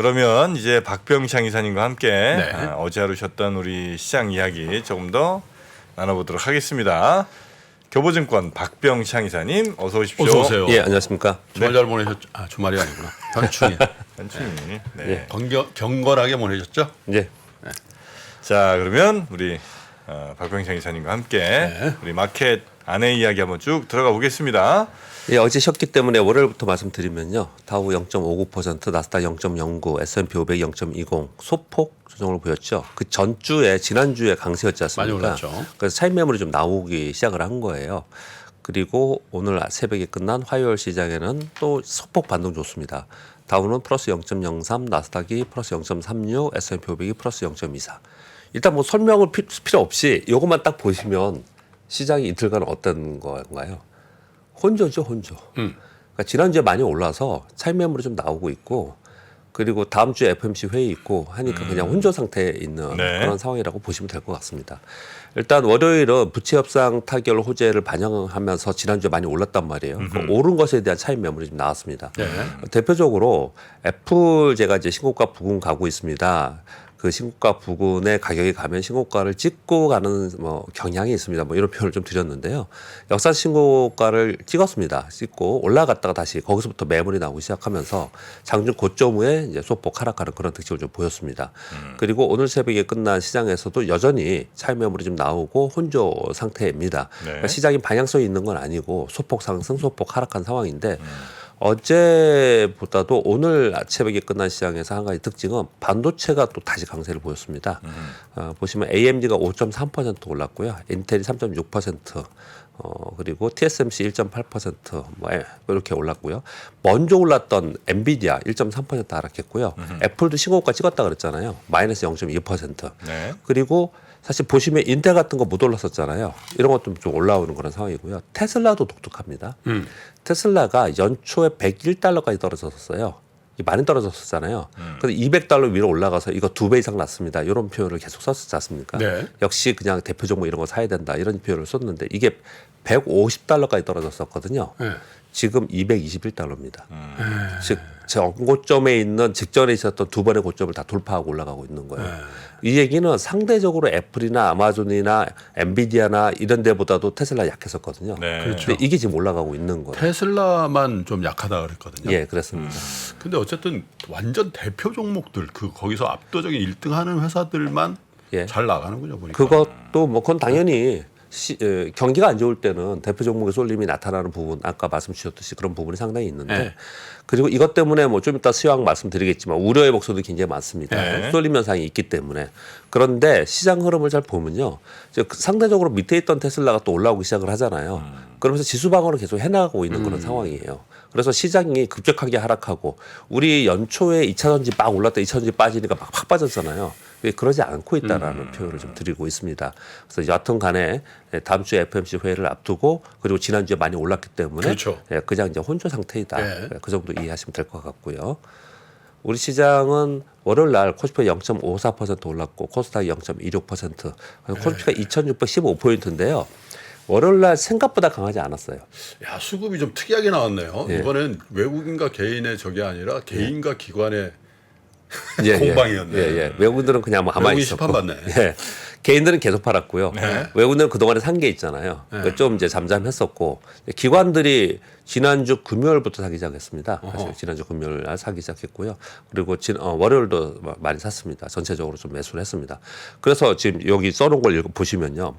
그러면 이제 박병창 이사님과 함께 네. 어제 하루셨던 우리 시장 이야기 조금 더 나눠보도록 하겠습니다. 교보증권 박병창 이사님 어서 오십시오. 어서 오세요. 예, 안녕하십니까. 주말 잘 보내셨죠? 아, 주말이 아니구나. 현충일. 현충이. 네. 예. 경건하게 보내셨죠? 예. 자 그러면 우리 박병창 이사님과 함께 네. 우리 마켓 안내 이야기 한번 쭉 들어가 보겠습니다. 예, 어제 쉬었기 때문에 월요일부터 말씀드리면요. 다우 0.59%, 나스닥 0.09, S&P 500 0.20 소폭 조정을 보였죠. 그 전주에 지난주에 강세였지 않습니까? 많이 올랐죠. 그래서 차익 매물이 좀 나오기 시작을 한 거예요. 그리고 오늘 새벽에 끝난 화요일 시장에는 또 소폭 반등 좋습니다. 다우는 플러스 0.03, 나스닥이 플러스 0.36, S&P 500이 플러스 0.24. 일단 뭐 설명을 필요 없이 이것만 딱 보시면 시장이 이틀간 어떤 건가요? 혼조죠, 혼조. 그러니까 지난주에 많이 올라서 차익 매물이 좀 나오고 있고, 그리고 다음 주에 FMC 회의 있고 하니까 그냥 혼조 상태에 있는 네. 그런 상황이라고 보시면 될 것 같습니다. 일단 월요일은 부채 협상 타결 호재를 반영하면서 지난주에 많이 올랐단 말이에요. 그 오른 것에 대한 차익 매물이 좀 나왔습니다. 네. 대표적으로 애플 제가 이제 신고가 부근 가고 있습니다. 그 신고가 부근의 가격이 가면 신고가를 찍고 가는 뭐 경향이 있습니다. 뭐 이런 표현을 좀 드렸는데요. 역사 신고가를 찍었습니다. 찍고 올라갔다가 다시 거기서부터 매물이 나오기 시작하면서 장중 고점 후에 이제 소폭 하락하는 그런 특징을 좀 보였습니다. 그리고 오늘 새벽에 끝난 시장에서도 여전히 차익 매물이 좀 나오고 혼조 상태입니다. 네. 그러니까 시장이 방향성이 있는 건 아니고 소폭 상승, 소폭 하락한 상황인데 어제보다도 오늘 새벽에 끝난 시장에서 한 가지 특징은 반도체가 또 다시 강세를 보였습니다. 보시면 AMD가 5.3% 올랐고요. 인텔이 3.6%, 그리고 TSMC 1.8% 뭐 이렇게 올랐고요. 먼저 올랐던 엔비디아 1.3% 하락했고요. 애플도 신고가 찍었다 그랬잖아요. 마이너스 0.2%. 네. 그리고 사실 보시면 인텔 같은 거 못 올랐었잖아요. 이런 것도 좀 올라오는 그런 상황이고요. 테슬라도 독특합니다. 테슬라가 연초에 101달러까지 떨어졌었어요. 많이 떨어졌었잖아요. 그래서 200달러 위로 올라가서 이거 2배 이상 났습니다. 이런 표현을 계속 썼었지 않습니까? 네. 역시 그냥 대표 종목 이런 거 사야 된다 이런 표현을 썼는데 이게 150달러까지 떨어졌었거든요. 네. 지금 221달러입니다. 즉 전고점에 있는 직전에 있었던 두 번의 고점을 다 돌파하고 올라가고 있는 거예요. 이 얘기는 상대적으로 애플이나 아마존이나 엔비디아나 이런 데보다도 테슬라 약했었거든요. 네. 그렇죠. 근데 이게 지금 올라가고 있는 거예요. 테슬라만 좀 약하다 그랬거든요. 예, 그렇습니다. 근데 어쨌든 완전 대표 종목들 그 거기서 압도적인 1등하는 회사들만 예. 잘 나가는군요 보니까. 그것도 뭐 그건 당연히 경기가 안 좋을 때는 대표 종목의 쏠림이 나타나는 부분 아까 말씀 주셨듯이 그런 부분이 상당히 있는데 네. 그리고 이것 때문에 뭐 좀 이따 수요항 말씀드리겠지만 우려의 목소리도 굉장히 많습니다. 네. 쏠림 현상이 있기 때문에 그런데 시장 흐름을 잘 보면요 이제 상대적으로 밑에 있던 테슬라가 또 올라오기 시작을 하잖아요. 그러면서 지수 방어를 계속 해나가고 있는 그런 상황이에요. 그래서 시장이 급격하게 하락하고 우리 연초에 2차 전지 막 올랐다 2차 전지 빠지니까 막 확 빠졌잖아요. 왜 그러지 않고 있다라는 표현을 좀 드리고 있습니다. 그래서 여하튼 간에 다음 주에 FMC 회의를 앞두고 그리고 지난주에 많이 올랐기 때문에 그렇죠. 그냥 이제 혼조 상태이다. 네. 그 정도 이해하시면 될 것 같고요. 우리 시장은 월요일 날 코스피 0.54% 올랐고 코스닥이 0.26%. 코스피가 2,615포인트인데요. 월요일 날 생각보다 강하지 않았어요. 야 수급이 좀 특이하게 나왔네요. 예. 이번엔 외국인과 개인의 적이 아니라 개인과 기관의 예, 공방이었네. 예, 예. 외국인들은 그냥 뭐 가만히 외국인 있었고. 시판 받네. 예. 개인들은 계속 팔았고요. 네. 외국인들은 그동안에 산 게 있잖아요. 네. 좀 이제 잠잠했었고 기관들이 지난주 금요일부터 사기 시작했습니다. 사실 지난주 금요일 날 사기 시작했고요. 그리고 월요일도 많이 샀습니다. 전체적으로 좀 매수를 했습니다. 그래서 지금 여기 써놓은 걸 보시면요.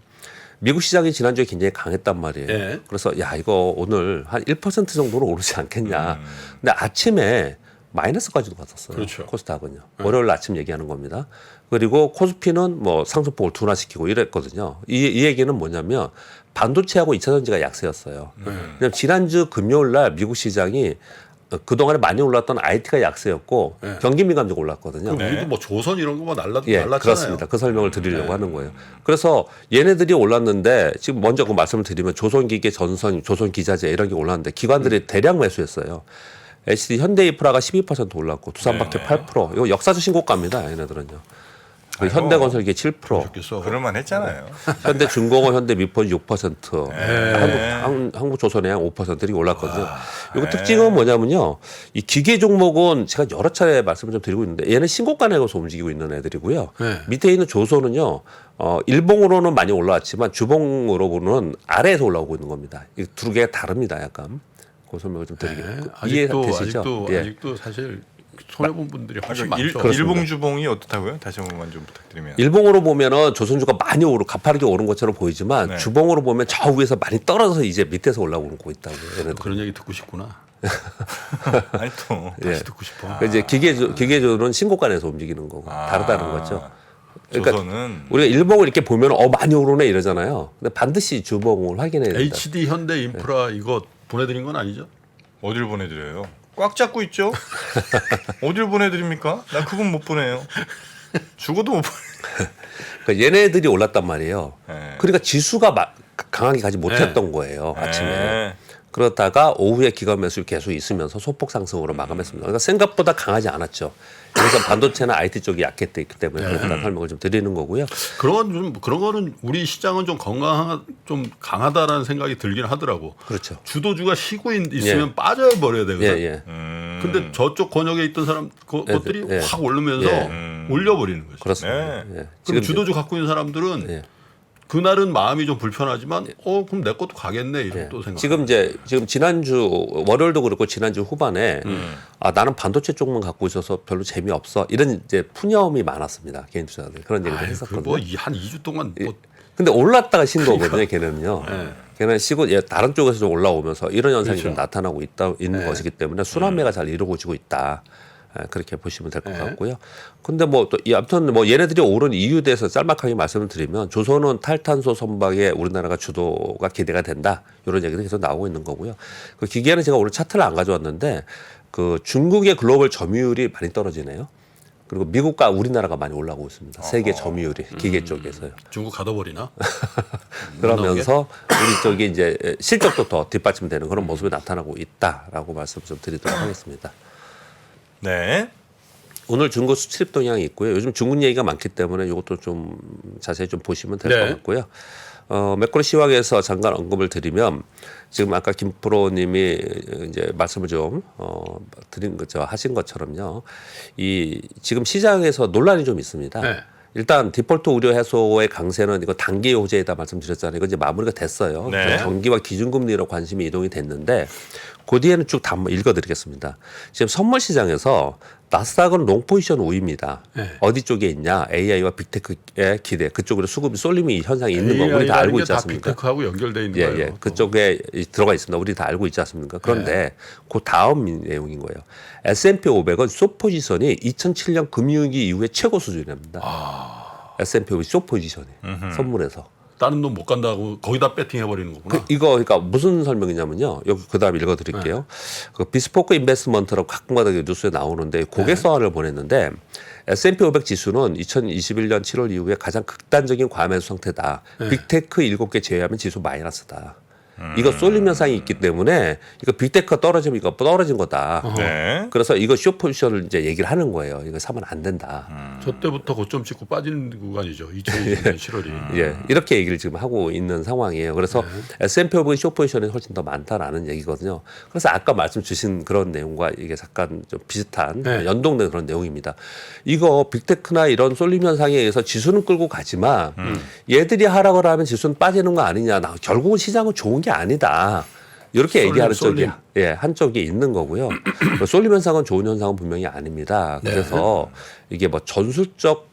미국 시장이 지난주에 굉장히 강했단 말이에요. 네. 그래서 야 이거 오늘 한 1% 정도로 오르지 않겠냐. 근데 아침에 마이너스까지도 갔었어요. 그렇죠. 코스닥은요. 월요일 아침 얘기하는 겁니다. 그리고 코스피는 뭐 상승폭을 둔화시키고 이랬거든요. 이 얘기는 뭐냐면 반도체하고 2차 전지가 약세였어요. 왜냐면 지난주 금요일 날 미국 시장이 그동안에 많이 올랐던 IT가 약세였고 경기 민감주가 올랐거든요. 그럼 우리도 뭐 조선 이런 거만 예, 날랐잖아요. 그렇습니다. 그 설명을 드리려고 하는 거예요. 그래서 얘네들이 올랐는데 지금 먼저 그 말씀을 드리면 조선기계, 전선, 조선기자재 이런 게 올랐는데 기관들이 대량 매수했어요. HD 현대인프라가 12% 올랐고 두산박해 8%. 이거 역사적 신고가입니다. 얘네들은요. 그리고 아이고. 현대건설기 7%, 그렇겠어. 그럴만 했잖아요. 현대중공업, 현대미포 6%, 네. 한국조선해양 5% 이렇게 올랐거든요. 이거 네. 특징은 뭐냐면요. 이 기계 종목은 제가 여러 차례 말씀을 좀 드리고 있는데 얘는 신고가 내고서 움직이고 있는 애들이고요. 네. 밑에 있는 조선은요. 일봉으로는 많이 올라왔지만 주봉으로는 아래에서 올라오고 있는 겁니다. 이 두 개가 다릅니다. 약간 그 설명을 좀 드리겠고 네. 이해되시죠? 예. 아직도 사실 손해 본 분들이 훨씬 많죠. 일봉주봉이 어떻다고요? 다시 한 번만 좀 부탁드리면. 일봉으로 보면은 조선주가 많이 가파르게 오른 것처럼 보이지만 네. 주봉으로 보면 저 위에서 많이 떨어져서 이제 밑에서 올라오고 있다고. 얘네들. 그런 얘기 듣고 싶구나. 아니 또 예. 다시 듣고 싶어. 그러니까 이제 기계조는 신고가에서 움직이는 거고 다르다는 거죠. 그러니까 조선은 우리가 일봉을 이렇게 보면 많이 오르네 이러잖아요. 근데 반드시 주봉을 확인해야 된다. HD 현대 인프라 이거 보내드린 건 아니죠? 어딜 보내드려요? 꽉 잡고 있죠? 어딜 보내드립니까? 나 그건 못 보내요. 죽어도 못 보내. 그러니까 얘네들이 올랐단 말이에요. 네. 그러니까 지수가 강하게 가지 못했던 거예요. 아침에. 네. 그러다가 오후에 기관 매수를 계속 있으면서 소폭 상승으로 마감했습니다. 그러니까 생각보다 강하지 않았죠. 그래서 반도체나 IT 쪽이 약했기 때문에 그렇다는 설명을 좀 드리는 거고요. 그런 거는 우리 시장은 좀 좀 강하다라는 생각이 들긴 하더라고. 그렇죠. 주도주가 쉬고 있으면 빠져버려야 되거든. 예, 예. 근데 저쪽 권역에 있던 것들이 예. 확 오르면서 예. 올려버리는 거죠. 그렇습니다. 네. 예. 그럼 주도주 갖고 있는 사람들은 예. 그날은 마음이 좀 불편하지만 그럼 내 것도 가겠네 이런 예. 또 생각. 지금 지난주 월요일도 그렇고 지난주 후반에 나는 반도체 쪽만 갖고 있어서 별로 재미없어 이런 이제 푸념이 많았습니다. 개인 투자들 그런 얘기를 했었거든요. 뭐한 2주 동안 뭐 근데 올랐다가 신 거거든요, 걔는요. 네. 걔는 쉬고 다른 쪽에서 좀 올라오면서 이런 현상이 좀 그렇죠. 나타나고 있는 것이기 때문에 순환매가 잘 이루어지고 있다. 그렇게 보시면 될 것 같고요. 근데 아무튼 얘네들이 오른 이유에 대해서 짤막하게 말씀을 드리면 조선은 탈탄소 선박에 우리나라가 주도가 기대가 된다. 이런 얘기도 계속 나오고 있는 거고요. 그 기계는 제가 오늘 차트를 안 가져왔는데 그 중국의 글로벌 점유율이 많이 떨어지네요. 그리고 미국과 우리나라가 많이 올라오고 있습니다. 세계 점유율이 기계 쪽에서요. 중국 가둬버리나? 그러면서 우리 쪽이 이제 실적도 더 뒷받침되는 그런 모습이 나타나고 있다라고 말씀 좀 드리도록 하겠습니다. 네. 오늘 중국 수출입 동향이 있고요. 요즘 중국 얘기가 많기 때문에 이것도 좀 자세히 좀 보시면 될 것 네. 같고요. 매크로 시황에서 잠깐 언급을 드리면 지금 아까 김프로님이 이제 말씀을 좀 드린 거죠 하신 것처럼요. 이 지금 시장에서 논란이 좀 있습니다. 네. 일단 디폴트 우려 해소의 강세는 이거 단기 호재이다 말씀드렸잖아요. 이거 이제 마무리가 됐어요. 네. 그래서 경기와 기준금리로 관심이 이동이 됐는데 그 뒤에는 쭉 다 읽어드리겠습니다. 지금 선물 시장에서 나스닥은 롱 포지션 우위입니다. 네. 어디 쪽에 있냐? AI와 빅테크의 기대 그쪽으로 수급이 쏠림이 현상이 있는 거 우리 다 알고 있지 않습니까? 빅테크하고 연결돼 있는 예, 거예요. 예. 그쪽에 들어가 있습니다. 우리 다 알고 있지 않습니까? 그런데 그 다음 내용인 거예요. S&P 500은 숏 포지션이 2007년 금융위기 이후에 최고 수준입니다. S&P 500 숏 포지션이 선물에서. 다른 놈 못 간다고 거기다 배팅해 버리는 거구나. 그러니까 무슨 설명이냐면요. 여기 그다음 읽어드릴게요. 그 비스포크 인베스트먼트라고 가끔가다 뉴스에 나오는데 고객 서한을 보냈는데 S&P 500 지수는 2021년 7월 이후에 가장 극단적인 과매수 상태다. 빅테크 7개 제외하면 지수 마이너스다. 이거 쏠림 현상이 있기 때문에 이거 빅테크가 떨어지면 이거 떨어진 거다. 네. 그래서 이거 숏 포지션을 이제 얘기를 하는 거예요. 이거 사면 안 된다. 저 때부터 고점 찍고 빠지는 구간이죠. 2020년 7월이. 예, 이렇게 얘기를 지금 하고 있는 상황이에요. 그래서 S&P 500 숏 포지션이 훨씬 더 많다라는 얘기거든요. 그래서 아까 말씀 주신 그런 내용과 이게 잠깐 좀 비슷한 네. 연동된 그런 내용입니다. 이거 빅테크나 이런 쏠림 현상에 의해서 지수는 끌고 가지만 얘들이 하락을 하면 지수는 빠지는 거 아니냐. 결국은 시장은 좋은 게 아니다. 이렇게 얘기하는 쪽이 한쪽이 있는 거고요. 쏠림 현상은 좋은 현상은 분명히 아닙니다. 그래서 이게 전술적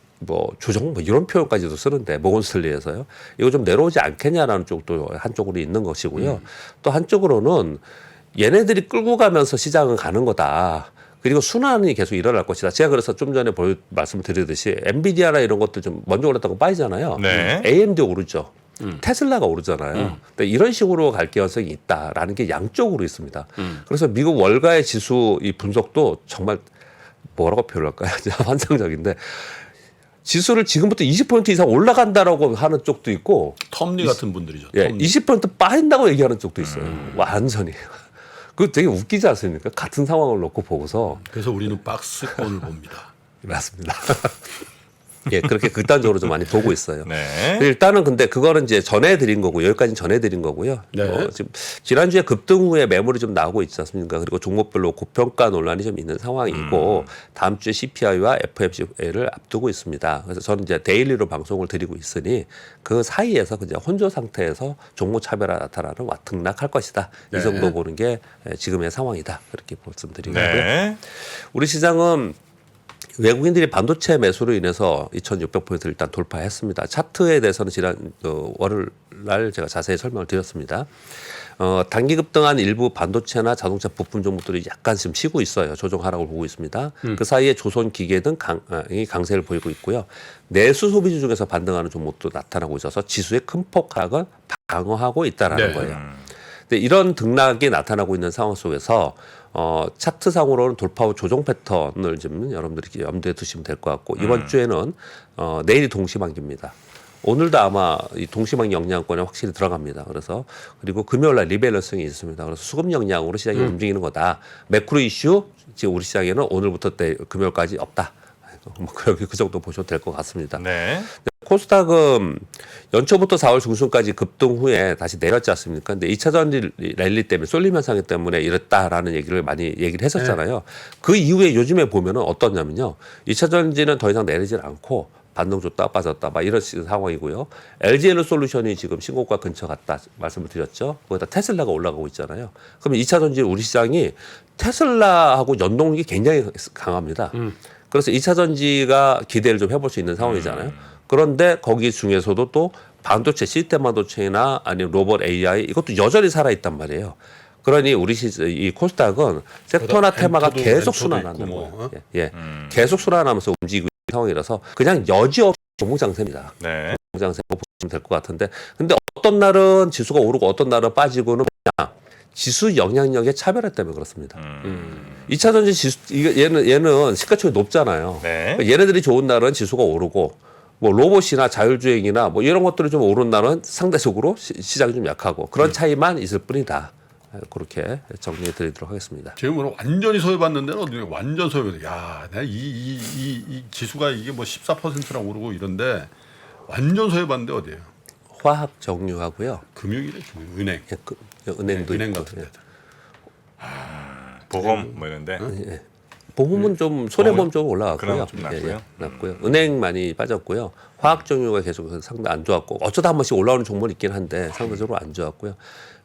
조정 이런 표현까지도 쓰는데 모건스탠리에서요. 이거 좀 내려오지 않겠냐라는 쪽도 한쪽으로 있는 것이고요. 또 한쪽으로는 얘네들이 끌고 가면서 시장은 가는 거다. 그리고 순환이 계속 일어날 것이다. 제가 그래서 좀 전에 말씀을 드리듯이 엔비디아나 이런 것들 좀 먼저 올랐다고 빠지잖아요. 네. AMD 오르죠. 테슬라가 오르잖아요. 근데 이런 식으로 갈 가능성이 있다라는 게 양쪽으로 있습니다. 그래서 미국 월가의 지수 이 분석도 정말 뭐라고 표현할까요? 환상적인데 지수를 지금부터 20% 이상 올라간다라고 하는 쪽도 있고 텀리 같은 분들이죠. 예, 텀리. 20% 빠진다고 얘기하는 쪽도 있어요. 완전히. 그거 되게 웃기지 않습니까? 같은 상황을 놓고 보고서 그래서 우리는 박스권을 봅니다. 맞습니다. 예, 그렇게 극단적으로 좀 많이 보고 있어요. 네. 일단은 근데 그거는 이제 전해드린 거고 여기까지 전해드린 거고요. 네. 지금 지난주에 급등 후에 매물이 좀 나오고 있지 않습니까? 그리고 종목별로 고평가 논란이 좀 있는 상황이고 다음 주에 CPI와 FOMC를 앞두고 있습니다. 그래서 저는 이제 데일리로 방송을 드리고 있으니 그 사이에서 그냥 혼조 상태에서 종목 차별화 나타나는 등락할 것이다. 네. 이 정도 보는 게 지금의 상황이다. 그렇게 말씀드리고요. 네. 우리 시장은 외국인들이 반도체 매수로 인해서 2,600포인트를 일단 돌파했습니다. 차트에 대해서는 지난 월요일 날 제가 자세히 설명을 드렸습니다. 단기 급등한 일부 반도체나 자동차 부품 종목들이 약간 지금 쉬고 있어요. 조정하락을 보고 있습니다. 그 사이에 조선 기계 등 강세를 보이고 있고요. 내수 소비주 중에서 반등하는 종목도 나타나고 있어서 지수의 큰 폭 하락은 방어하고 있다라는 네. 거예요. 근데 이런 등락이 나타나고 있는 상황 속에서 차트상으로는 돌파 후 조정 패턴을 좀 여러분들이 염두에 두시면 될 것 같고 이번 주에는 내일이 동시반기입니다. 오늘도 아마 이 동시반기 영향권에 확실히 들어갑니다. 그래서 그리고 금요일 날 리밸런싱이 있습니다. 그래서 수급 영향으로 시장이 움직이는 거다. 매크로 이슈 지금 우리 시장에는 오늘부터 금요일까지 없다. 뭐 그 정도 보셔도 될 것 같습니다. 네. 코스닥은 연초부터 4월 중순까지 급등 후에 다시 내렸지 않습니까? 근데 2차 전지 랠리 때문에 쏠림 현상 때문에 이랬다라는 얘기를 많이 얘기를 했었잖아요. 그 이후에 요즘에 보면은 어떠냐면요. 2차 전지는 더 이상 내리질 않고 반등 줬다 빠졌다 막 이런 상황이고요. LG에너 솔루션이 지금 신고가 근처 갔다 말씀을 드렸죠. 거기다 테슬라가 올라가고 있잖아요. 그러면 2차 전지 우리 시장이 테슬라하고 연동력이 굉장히 강합니다. 그래서 2차 전지가 기대를 좀 해볼 수 있는 상황이잖아요. 그런데 거기 중에서도 또 반도체, 시스템 반도체나 아니면 로봇 AI 이것도 여전히 살아있단 말이에요. 그러니 우리 이 코스닥은 섹터나 테마가 계속 순환하는 거예요. 예. 계속 순환하면서 움직이고 있는 상황이라서 그냥 여지없이 종목 장세입니다. 네. 종목 장세 보시면 될 것 같은데 근데 어떤 날은 지수가 오르고 어떤 날은 빠지고는 그냥 지수 영향력의 차별화 때문에 그렇습니다. 2차 전지 지수 얘는 시가총이 높잖아요. 네. 그러니까 얘네들이 좋은 날은 지수가 오르고 뭐 로봇이나 자율주행이나 뭐 이런 것들이 좀 오른 날은 상대적으로 시장이 좀 약하고 그런 차이만 있을 뿐이다. 그렇게 정리해 드리도록 하겠습니다. 지금 오늘 완전히 소외받는 데는 어디 완전 소외받아. 야, 내가 이 지수가 이게 뭐 14%랑 오르고 이런데 완전 소외받는데 어디예요? 화학 정유하고요. 금융이래, 은행. 예, 은행도 은행 있고, 같은 예. 데들. 보험 뭐 이런데. 예. 보험은 좀 손해보험 좀 그나마 올라갔고요. 좀 낮고요. 낮고요. 은행 많이 빠졌고요. 화학 정유가 계속 상당히 안 좋았고 어쩌다 한 번씩 올라오는 종목은 있긴 한데 상대적으로 안 좋았고요.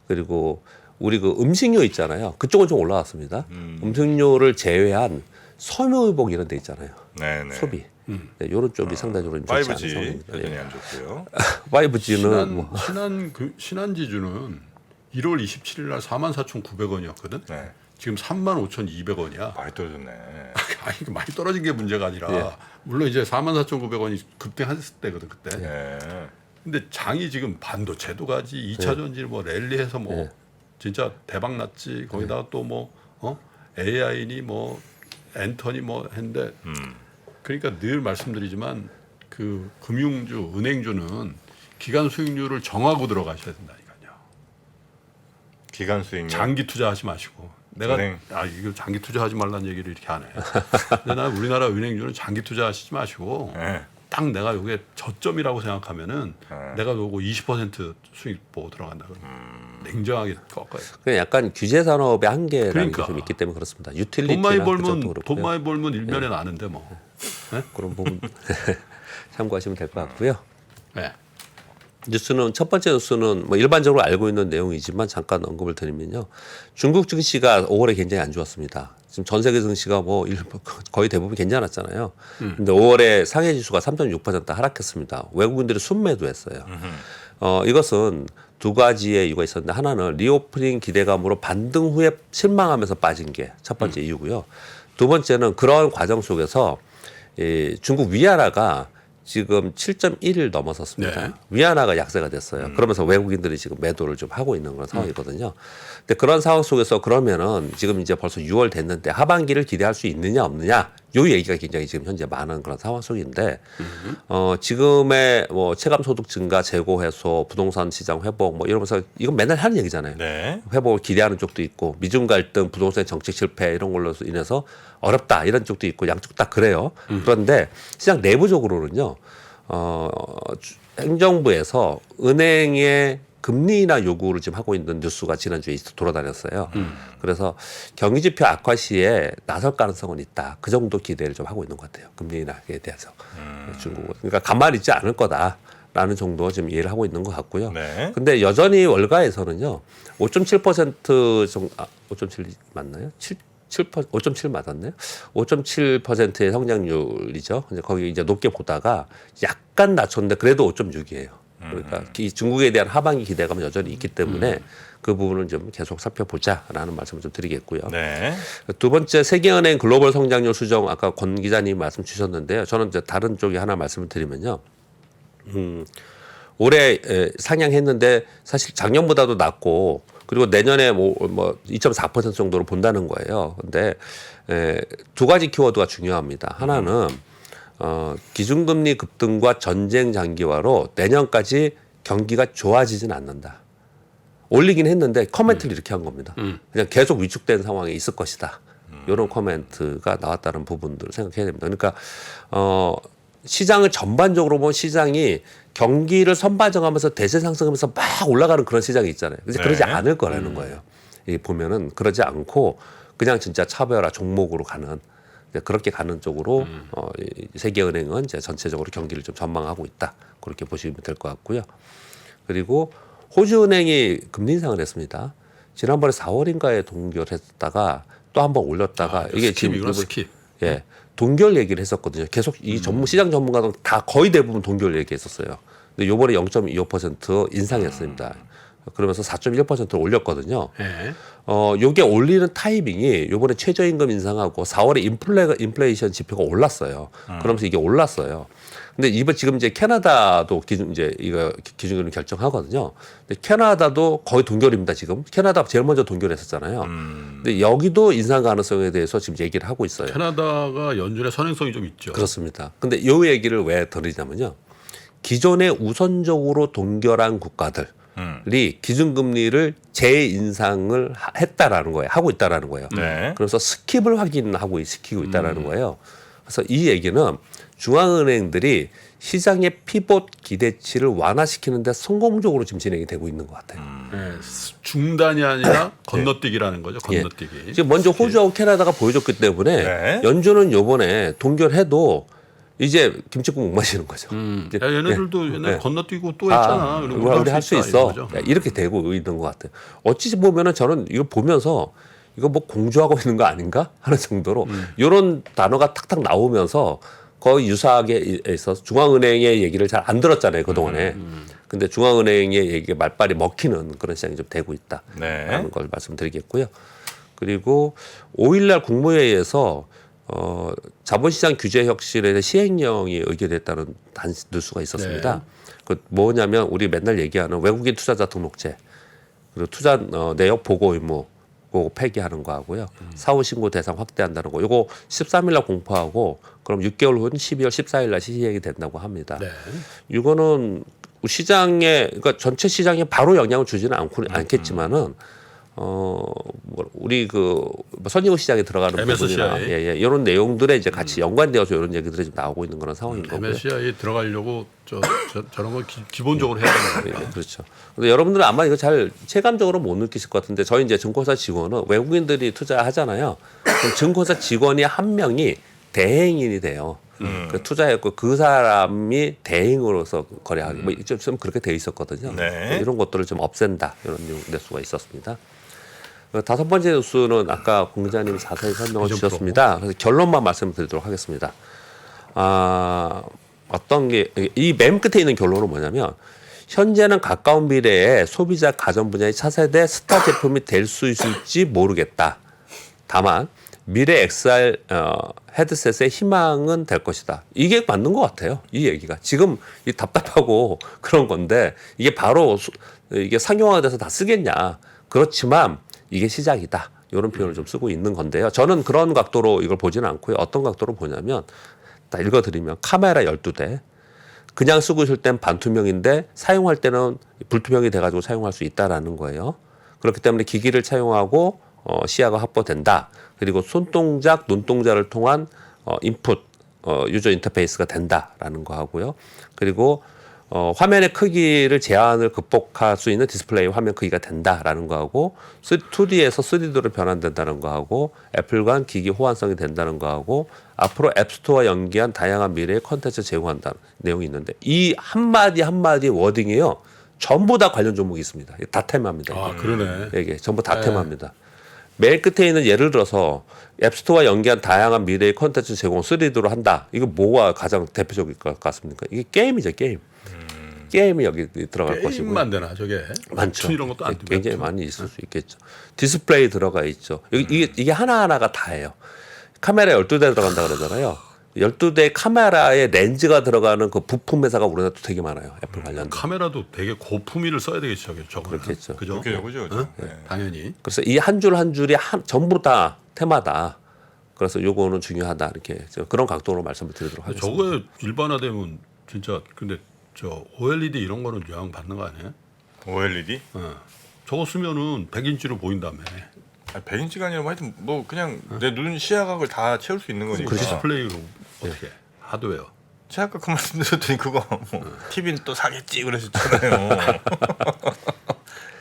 그리고 우리 그 음식료 있잖아요. 그쪽은 좀 올라왔습니다. 음식료를 제외한 섬유유복 이런 데 있잖아요. 네네. 소비. 네, 이런 쪽이 상대적으로 좋지 않은 5G 상황입니다. 여전히 안 좋고요. 5G는 신한지주는 1월 27일 날 44,900원이었거든. 네. 지금 35,200원이야. 많이 떨어졌네. 아니 많이 떨어진 게 문제가 아니라 예. 물론 이제 44,900원이 급등했을 때거든 그때. 네. 근데 장이 지금 반도체도 가지 2차 전지 뭐 랠리해서 뭐 진짜 대박 났지. 거기다가 또 뭐 AI니 뭐 엔터니 뭐 했는데 그러니까 늘 말씀드리지만 그 금융주, 은행주는 기간 수익률을 정하고 들어가셔야 된다니까요. 기간 수익률. 장기 투자하지 마시고. 내가 은행. 이거 장기 투자하지 말라는 얘기를 이렇게 안 해. 근데 나 우리나라 은행주는 장기 투자하시지 마시고 네. 딱 내가 이게 저점이라고 생각하면은 네. 내가 요거 20% 수익 보고 들어간다 그러면 냉정하게 꺾어요. 그냥 약간 규제 산업의 한계라는 그러니까. 게 좀 있기 때문에 그렇습니다. 돈 유틸리티나 많이 그쪽도 벌면 그렇고요. 돈 많이 벌면 일면에 나는데 뭐. 네? 그런 부분 참고하시면 될 것 같고요. 네. 뉴스는 첫 번째 뉴스는 뭐 일반적으로 알고 있는 내용이지만 잠깐 언급을 드리면요. 중국 증시가 5월에 굉장히 안 좋았습니다. 지금 전 세계 증시가 뭐 거의 대부분 괜찮았잖아요. 근데 5월에 상해 지수가 3.6% 하락했습니다. 외국인들이 순매도했어요. 이것은 두 가지의 이유가 있었는데 하나는 리오프닝 기대감으로 반등 후에 실망하면서 빠진 게 첫 번째 이유고요. 두 번째는 그런 과정 속에서 이 중국 위안화가 지금 7.1을 넘어섰습니다. 네. 위안화가 약세가 됐어요. 그러면서 외국인들이 지금 매도를 좀 하고 있는 그런 상황이거든요. 근데 그런 상황 속에서 그러면은 지금 이제 벌써 6월 됐는데 하반기를 기대할 수 있느냐 없느냐 요 얘기가 굉장히 지금 현재 많은 그런 상황 속인데 지금의 뭐 체감 소득 증가, 재고 해소, 부동산 시장 회복 뭐 이러면서 이건 맨날 하는 얘기잖아요. 네. 회복을 기대하는 쪽도 있고 미중 갈등, 부동산 정책 실패 이런 걸로 인해서 어렵다 이런 쪽도 있고 양쪽 다 그래요. 그런데 시장 내부적으로는요. 행정부에서 은행의 금리 인하 요구를 지금 하고 있는 뉴스가 지난주에 돌아다녔어요. 그래서 경기 지표 악화 시에 나설 가능성은 있다. 그 정도 기대를 좀 하고 있는 것 같아요. 금리 인하에 대해서 중국은. 그러니까 가만히 있지 않을 거다라는 정도 지금 이해를 하고 있는 것 같고요. 네. 근데 여전히 월가에서는요. 5.7% 정도 5.7 맞나요? 5.7 맞았네요. 5.7%의 성장률이죠. 이제 거기 이제 높게 보다가 약간 낮췄는데 그래도 5.6이에요. 그러니까 이 중국에 대한 하반기 기대감은 여전히 있기 때문에 그 부분은 좀 계속 살펴보자라는 말씀을 좀 드리겠고요. 네. 두 번째 세계은행 글로벌 성장률 수정 아까 권 기자님 말씀 주셨는데요. 저는 이제 다른 쪽에 하나 말씀을 드리면요. 올해 상향했는데 사실 작년보다도 낮고 그리고 내년에 뭐 2.4% 정도로 본다는 거예요. 근데 두 가지 키워드가 중요합니다. 하나는 기준금리 급등과 전쟁 장기화로 내년까지 경기가 좋아지진 않는다. 올리긴 했는데 커멘트를 이렇게 한 겁니다. 그냥 계속 위축된 상황에 있을 것이다. 이런 커멘트가 나왔다는 부분들을 생각해야 됩니다. 그러니까 시장을 전반적으로 보면 시장이 경기를 선반영하면서 대세 상승하면서 막 올라가는 그런 시장이 있잖아요. 그래서 네. 그러지 않을 거라는 거예요. 이 보면은 그러지 않고 그냥 진짜 차별화 종목으로 가는 그렇게 가는 쪽으로 세계은행은 이제 전체적으로 경기를 좀 전망하고 있다. 그렇게 보시면 될 것 같고요. 그리고 호주은행이 금리 인상을 했습니다. 지난번에 4월인가에 동결했다가 또 한 번 올렸다가 이게 스킵이구나, 스킵. 예, 동결 얘기를 했었거든요. 계속 이 시장 전문가들 다 거의 대부분 동결 얘기했었어요. 근데 요번에 0.25% 인상했습니다. 그러면서 4.1%를 올렸거든요. 네. 요게 올리는 타이밍이 요번에 최저임금 인상하고 4월에 인플레이션 지표가 올랐어요. 그러면서 이게 올랐어요. 근데 이번 지금 이제 캐나다도 기준금리 결정하거든요. 근데 캐나다도 거의 동결입니다, 지금. 캐나다 제일 먼저 동결했었잖아요. 근데 여기도 인상 가능성에 대해서 지금 얘기를 하고 있어요. 캐나다가 연준의 선행성이 좀 있죠. 그렇습니다. 근데 요 얘기를 왜 드리냐면요. 기존에 우선적으로 동결한 국가들이 기준금리를 재인상을 했다라는 거예요. 하고 있다라는 거예요. 네. 그래서 스킵을 확인하고 시키고 있다라는 거예요. 그래서 이 얘기는 중앙은행들이 시장의 피봇 기대치를 완화시키는데 성공적으로 지금 진행이 되고 있는 것 같아요. 네, 중단이 아니라 건너뛰기라는 거죠. 건너뛰기. 지금 먼저 호주하고 캐나다가 보여줬기 때문에 네. 연준은 요번에 동결해도 이제 김치국 못 마시는 거죠. 이제 야, 얘네들도 옛날에 네. 건너뛰고 또 했잖아. 우리 할 수 있어. 이렇게 되고 있는 것 같아요. 어찌 보면은 저는 이거 보면서 이거 뭐 공조하고 있는 거 아닌가 하는 정도로 이런 단어가 탁탁 나오면서 거의 유사하게 있어서 중앙은행의 얘기를 잘 안 들었잖아요, 그동안에. 근데 중앙은행의 얘기가 말빨이 먹히는 그런 시장이 좀 되고 있다라는 네. 걸 말씀드리겠고요. 그리고 5일날 국무회의에서 자본시장 규제 혁신에 대한 시행령이 의결됐다는 뉴스가 있었습니다. 그 뭐냐면 우리 맨날 얘기하는 외국인 투자자 등록제 그리고 투자 내역 보고 의무 그거 폐기하는 거 하고요. 사후 신고 대상 확대한다는 거. 요거 13일 날 공포하고 그럼 6개월 후는 12월 14일 날 시행이 된다고 합니다. 네. 이거는 시장에 그러니까 전체 시장에 바로 영향을 주지는 않겠지만은 우리 선진국 시장에 들어가는 부분이나 MSCI. 이런 내용들에 이제 같이 연관되어서 이런 얘기들이 좀 나오고 있는 그런 상황인 거고요. MSCI에 들어가려고 저런 거 기본적으로 해야 되는 거예요. 그렇죠. 근데 여러분들은 아마 이거 잘 체감적으로 못 느끼실 것 같은데 저희 이제 증권사 직원은 외국인들이 투자하잖아요. 그럼 증권사 직원이 한 명이 대행인이 돼요. 투자했고 그 사람이 대행으로서 거래하기 좀 그렇게 돼 있었거든요. 네. 이런 것들을 좀 없앤다 이런 뉴스가 있었습니다. 다섯 번째 뉴스는 아까 공 기자님이 자세히 설명을 주셨습니다. 그래서 결론만 말씀드리도록 하겠습니다. 어떤 게 이 맨 끝에 있는 결론은 뭐냐면 현재는 가까운 미래에 소비자 가전 분야의 차세대 스타 제품이 될 수 있을지 모르겠다. 다만 미래 XR 헤드셋의 희망은 될 것이다. 이게 맞는 것 같아요. 이 얘기가 지금 이 답답하고 그런 건데 이게 바로 이게 상용화돼서 다 쓰겠냐? 그렇지만 이게 시작이다. 이런 표현을 좀 쓰고 있는 건데요. 저는 그런 각도로 이걸 보지는 않고요. 어떤 각도로 보냐면 다 읽어드리면 카메라 12대 그냥 쓰고 있을 땐 반투명인데 사용할 때는 불투명이 돼가지고 사용할 수 있다라는 거예요. 그렇기 때문에 기기를 차용하고 시야가 확보된다. 그리고 손동작, 눈동작을 통한 인풋, 유저 인터페이스가 된다라는 거 하고요. 그리고 화면의 크기를 제한을 극복할 수 있는 디스플레이 화면 크기가 된다라는 거 하고 2D에서 3D로 변환된다는 거 하고 애플 간 기기 호환성이 된다는 거 하고 앞으로 앱스토어와 연계한 다양한 미래의 컨텐츠 제공한다는 내용이 있는데 이 한마디 한마디 워딩이요. 전부 다 관련 종목이 있습니다. 다 테마입니다. 아, 그러네. 이게 전부 다 테마입니다. 맨 끝에 있는 예를 들어서 앱스토어와 연계한 다양한 미래의 컨텐츠 제공 3D로 한다. 이거 뭐가 가장 대표적일 것 같습니까? 이게 게임이죠, 게임. 게임이 여기 들어갈 것이고. 게임만 되나 저게? 많죠. 이런 것도 안 됩니다. 굉장히 많이 있을 수 있겠죠. 디스플레이 들어가 있죠. 이게 하나하나가 다예요. 카메라 12대 들어간다 그러잖아요. 12대 카메라에 렌즈가 들어가는 그 부품 회사가 우리나라도 되게 많아요. 애플 관련. 카메라도 되게 고품위를 써야 되겠죠, 저거. 그렇겠죠. 그죠? 그죠. 네, 당연히. 그래서 이 한 줄 한 줄이 전부 다 테마다. 그래서 요거는 중요하다 이렇게 그런 각도로 말씀을 드리도록 하겠습니다. 저거에 일반화되면 진짜 근데 저 OLED 이런 거는 영향 받는 거 아니에요? OLED? 저거 쓰면은 100인치로 보인다며. 100인치가 아니라 하여튼 뭐 그냥 내 눈 시야각을 다 채울 수 있는 거니까. 디스플레이로 어떻게? 하드웨어. 제가 아까 그 말씀드렸더니 그거 뭐 TV는 또 사겠지 그러셨잖아요.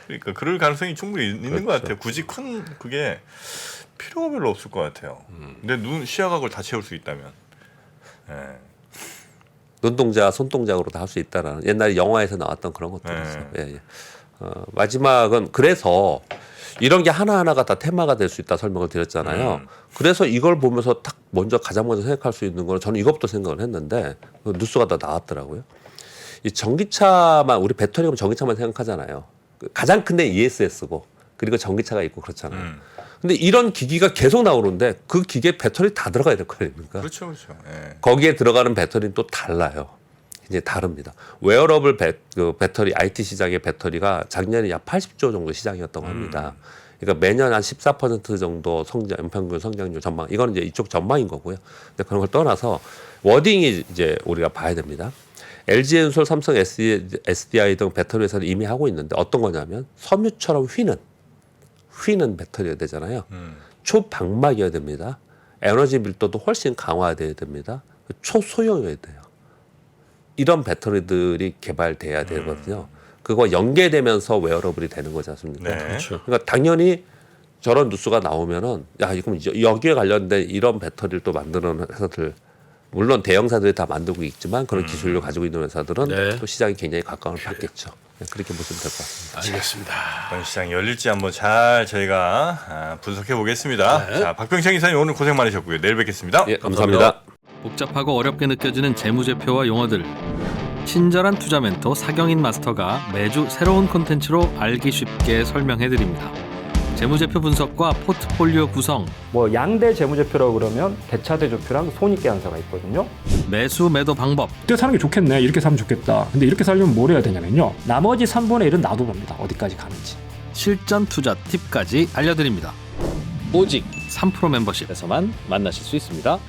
그러니까 그럴 가능성이 충분히 있는 것 같아요. 굳이 큰 그게 필요가 별로 없을 것 같아요. 내 눈 시야각을 다 채울 수 있다면. 예. 눈동자, 손동작으로 다 할 수 있다라는 옛날에 영화에서 나왔던 그런 것들이 있어요. 예. 마지막은 그래서 이런 게 하나하나가 다 테마가 될 수 있다 설명을 드렸잖아요. 그래서 이걸 보면서 딱 가장 먼저 생각할 수 있는 거는 저는 이것부터 생각을 했는데 뉴스가 다 나왔더라고요. 이 전기차만 우리 배터리가 전기차만 생각하잖아요. 가장 큰 데 ESS고 그리고 전기차가 있고 그렇잖아요. 근데 이런 기기가 계속 나오는데 그 기계에 배터리 다 들어가야 될 거 아닙니까? 그렇죠. 예. 거기에 들어가는 배터리는 또 달라요. 이제 다릅니다. 웨어러블 배터리, IT 시장의 배터리가 작년에 약 80조 정도 시장이었다고 합니다. 그러니까 매년 한 14% 정도 연평균 성장률 전망. 이거는 이제 이쪽 전망인 거고요. 근데 그런 걸 떠나서 워딩이 이제 우리가 봐야 됩니다. LG엔솔, 삼성, SDI 등 배터리 회사는 이미 하고 있는데 어떤 거냐면 섬유처럼 휘는 배터리가 되잖아요. 초방막이어야 됩니다. 에너지 밀도도 훨씬 강화돼야 됩니다. 초소형이어야 돼요. 이런 배터리들이 개발돼야 되거든요. 그거 연계되면서 웨어러블이 되는 거지 않습니까? 네. 그렇죠. 그러니까 당연히 저런 뉴스가 나오면은 야 이거 여기에 관련된 이런 배터리를 또 만드는 회사들 물론 대형사들이 다 만들고 있지만 그런 기술을 가지고 있는 회사들은 네. 또 시장이 굉장히 각광을 받겠죠. 네, 그렇게 보시면 될 것 같습니다. 알겠습니다. 어떤 시장이 열릴지 한번 잘 저희가 분석해 보겠습니다. 네. 자, 박병창 이사님 오늘 고생 많으셨고요. 내일 뵙겠습니다. 예, 감사합니다. 복잡하고 어렵게 느껴지는 재무제표와 용어들 친절한 투자 멘토 사경인 마스터가 매주 새로운 콘텐츠로 알기 쉽게 설명해드립니다. 재무제표 분석과 포트폴리오 구성, 뭐 양대 재무제표라고 그러면 대차대조표랑 손익계산서가 있거든요. 매수 매도 방법, 이때 사는 게 좋겠네. 이렇게 살면 좋겠다. 근데 이렇게 살려면 뭘 해야 되냐면요. 나머지 3분의 1은 놔둬봅니다. 어디까지 가는지. 실전 투자 팁까지 알려드립니다. 오직 3프로 멤버십에서만 만나실 수 있습니다.